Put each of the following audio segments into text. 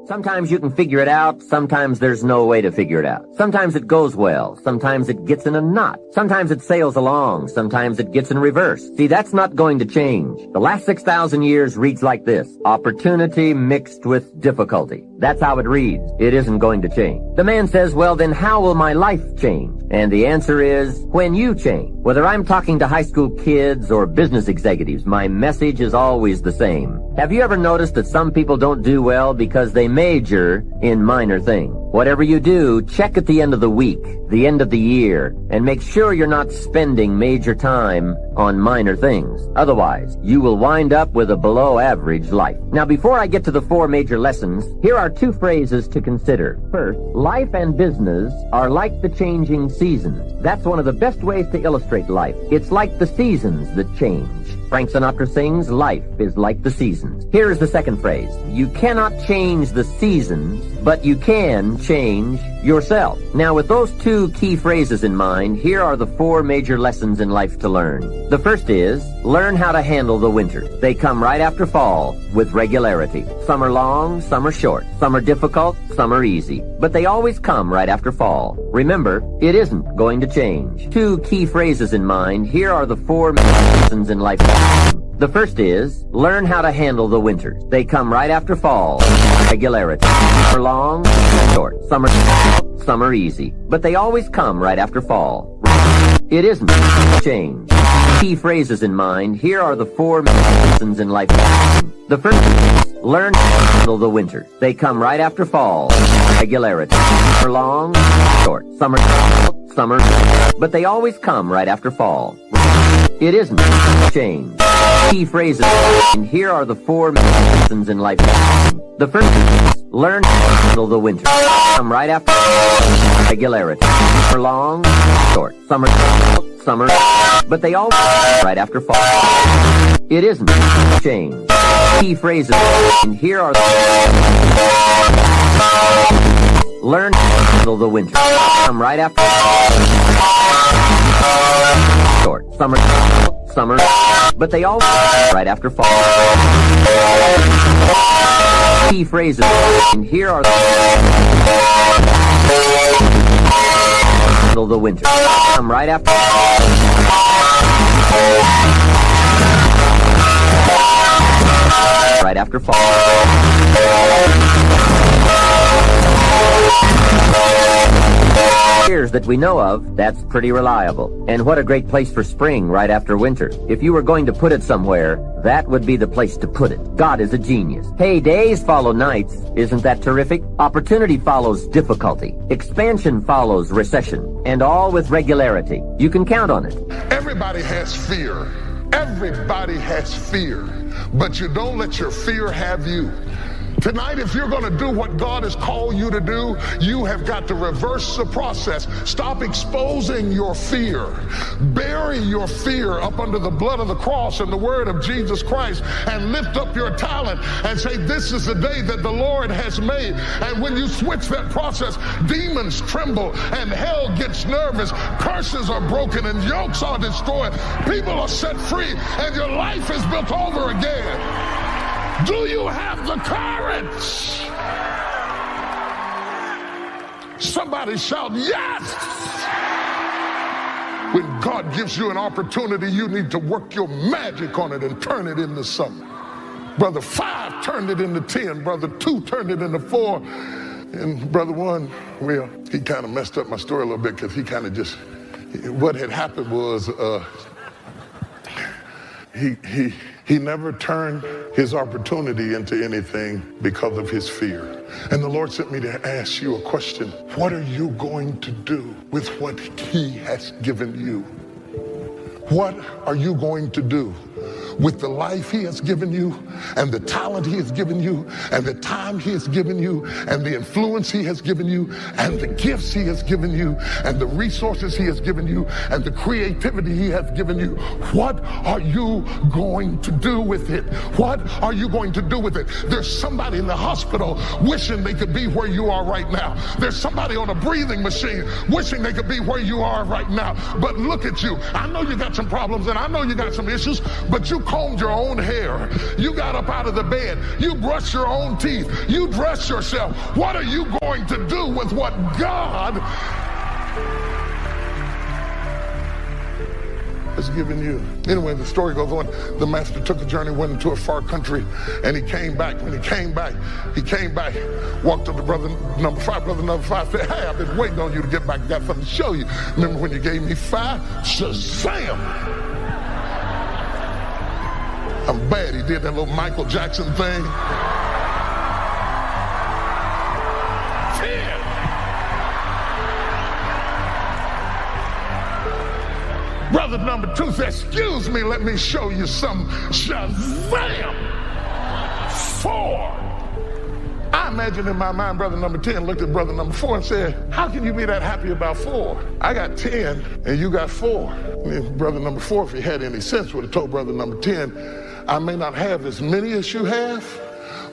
Sometimes you can figure it out, sometimes there's no way to figure it out. Sometimes it goes well, sometimes it gets in a knot. Sometimes it sails along, sometimes it gets in reverse. See, that's not going to change. The last 6,000 years reads like this: opportunity mixed with difficulty. That's how it reads. It isn't going to change. The man says, well, then how will my life change? And the answer is, when you change. Whether I'm talking to high school kids or business executives, my message is always the same. Have you ever noticed that some people don't do well because they major in minor things? Whatever you do, check at the end of the week, the end of the year, and make sure you're not spending major time on minor things. Otherwise, you will wind up with a below-average life. Now, before I get to the 4 major lessons, here are 2 phrases to consider. First, life and business are like the changing seasons. That's one of the best ways to illustrate life. It's like the seasons that change. Frank Sinatra sings, life is like the seasons. Here is the second phrase. You cannot change the seasons, but you can change yourself. Now, with those 2 key phrases in mind, here are the 4 major lessons in life to learn. The first is, learn how to handle the winters. They come right after fall with regularity. Some are long, some are short. Some are difficult, some are easy. But they always come right after fall. Remember, it isn't going to change. 2 key phrases in mind, here are the 4 major lessons in life. The first is, learn how to handle the winters. They come right after fall. Regularity. Some are long, short. Some are easy. But they always come right after fall. It isn't change. Key phrases in mind, here are the 4 lessons in life. The first is, learn how to handle the winters. They come right after fall. Regularity. Some are long, short. Some are but they always come right after fall. It isn't change. Key phrases, and here are the 4 lessons in life. The first is, learn how to handle the winter. Come right after regularity. Some are long, short. Some are but they all right after fall. It isn't change. Key phrases, and here are the learn how to handle the winter. Come right after short. Summer, but they all right after fall. Key phrases, and here are the handle the winter. Come right after fall. Years that we know of, that's pretty reliable. And what a great place for spring right after winter. If you were going to put it somewhere, that would be the place to put it. God is a genius. Hey, days follow nights. Isn't that terrific? Opportunity follows difficulty. Expansion follows recession. And all with regularity. You can count on it. Everybody has fear. Everybody has fear. But you don't let your fear have you. Tonight, if you're going to do what God has called you to do, you have got to reverse the process. Stop exposing your fear. Bury your fear up under the blood of the cross and the word of Jesus Christ, and lift up your talent and say, this is the day that the Lord has made. And when you switch that process, demons tremble and hell gets nervous. Curses are broken and yokes are destroyed. People are set free and your life is built over again. Do you have the courage? Somebody shout, yes! When God gives you an opportunity, you need to work your magic on it and turn it into something. Brother 5 turned it into 10. Brother 2 turned it into 4. And Brother 1, well, he kind of messed up my story a little bit because he kind of just, what had happened was he never turned his opportunity into anything because of his fear. And the Lord sent me to ask you a question. What are you going to do with what he has given you? What are you going to do with the life he has given you, and the talent he has given you, and the time he has given you, and the influence he has given you, and the gifts he has given you, and the resources he has given you, and the creativity he has given you? What are you going to do with it? What are you going to do with it? There's somebody in the hospital wishing they could be where you are right now. There's somebody on a breathing machine wishing they could be where you are right now. But look at you. I know you got some problems and I know you got some issues, but you combed your own hair. You got up out of the bed. You brushed your own teeth. You dressed yourself. What are you going to do with what God has given you? Anyway, the story goes on. The master took a journey, went into a far country, and he came back. When he came back, walked up to brother number five. Brother number five said, "Hey, I've been waiting on you to get back. Got something to show you. Remember when you gave me 5? Shazam! I'm bad. He did that little Michael Jackson thing. 10. Brother number 2 said, "Excuse me, let me show you some." Shazam! 4. I imagine in my mind, brother number 10 looked at brother number 4 and said, "How can you be that happy about 4? I got 10 and you got 4. And then brother number 4, if he had any sense, would have told brother number 10, "I may not have as many as you have,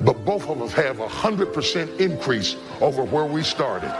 but both of us have 100% increase over where we started."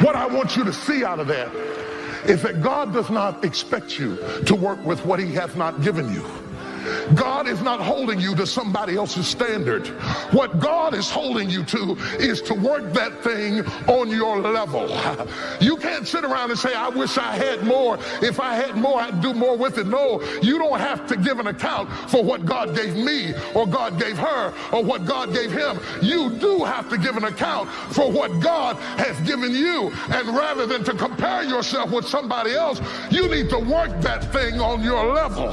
What I want you to see out of that is that God does not expect you to work with what he has not given you. God is not holding you to somebody else's standard. What God is holding you to is to work that thing on your level. You can't sit around and say, "I wish I had more. If I had more, I'd do more with it." No, you don't have to give an account for what God gave me or God gave her or what God gave him. You do have to give an account for what God has given you. And rather than to compare yourself with somebody else, you need to work that thing on your level.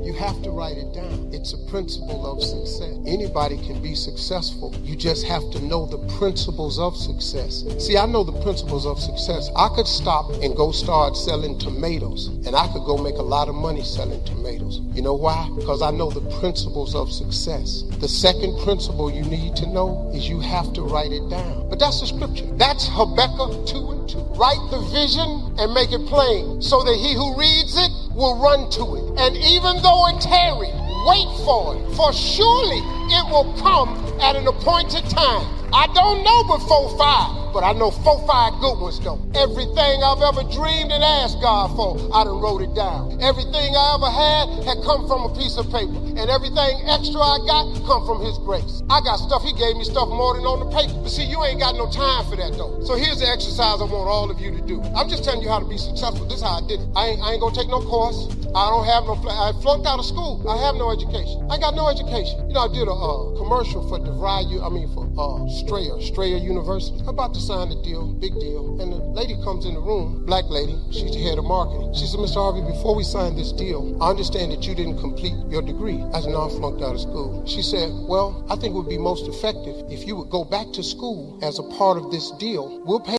You have to write it down. It's a principle of success. Anybody can be successful. You just have to know the principles of success. See, I know the principles of success. I could stop and go start selling tomatoes, and I could go make a lot of money selling tomatoes. You know why? Because I know the principles of success. The second principle you need to know is you have to write it down. But that's the scripture. That's Habakkuk 2:2. Write the vision and make it plain, so that he who reads it will run to it. And even though it tarry, wait for it, for surely it will come at an appointed time. I don't know but 4-5, but I know 4-5 good ones though. Everything I've ever dreamed and asked God for, I done wrote it down. Everything I ever had come from a piece of paper, and everything extra I got come from his grace. I got stuff, he gave me stuff more than on the paper. But see, you ain't got no time for that though. So here's the exercise I want all of you to do. I'm just telling you how to be successful. This is how I did it. I ain't gonna take no course. I don't have no, I flunked out of school. I have no education. I got no education. You know, I did a commercial for Strayer University. I'm about to sign a deal, big deal. And the lady comes in the room, black lady, she's the head of marketing. She said, "Mr. Harvey, before we sign this deal, I understand that you didn't complete your degree." I said, "No, I flunked out of school." She said, "Well, I think it would be most effective if you would go back to school as a part of this deal. We'll pay."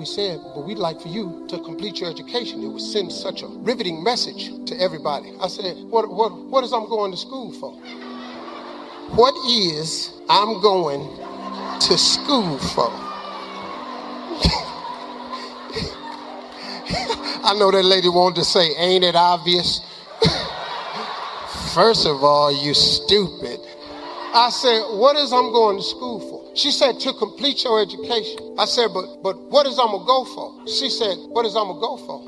we said, but we'd like for you to complete your education. It would send such a riveting message to everybody. I said, what is I'm going to school for? What is I'm going to school for? I know that lady wanted to say, ain't it obvious? First of all, you stupid. I said, what is I'm going to school for? She said, to complete your education. I said, but what is I'm going to go for? She said, what is I'm going to go for?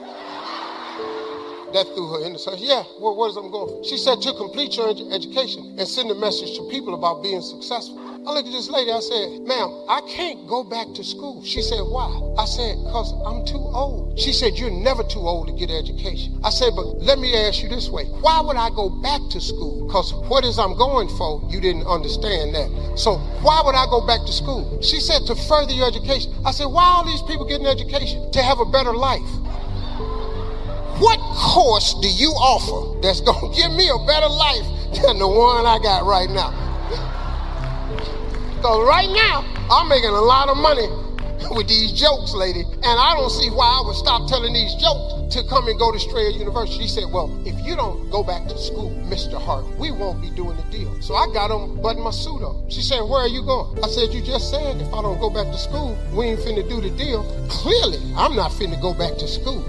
That threw her in the face. Yeah, what is I'm going for? She said, to complete your education and send a message to people about being successful. I looked at this lady, I said, ma'am, I can't go back to school. She said, why? I said, because I'm too old. She said, you're never too old to get an education. I said, but let me ask you this way. Why would I go back to school? Because what is I'm going for, you didn't understand that. So why would I go back to school? She said, to further your education. I said, why are all these people getting education? To have a better life. What course do you offer that's going to give me a better life than the one I got right now? Because right now, I'm making a lot of money with these jokes, lady, and I don't see why I would stop telling these jokes to come and go to Strayer University. She said, well, if you don't go back to school, Mr. Hart, we won't be doing the deal. So I got on button my suit up. She said, where are you going? I said, you just said if I don't go back to school, we ain't finna do the deal. Clearly, I'm not finna go back to school.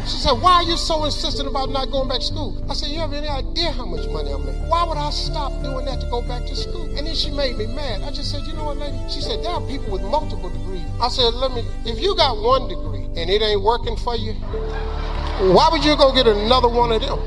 She said, why are you so insistent about not going back to school? I said, you have any idea how much money I'm making? Why would I stop doing that to go back to school? And then she made me mad. I just said, you know what, lady? She said, there are people with multiple degrees. I said, if you got one degree and it ain't working for you, why would you go get another one of them?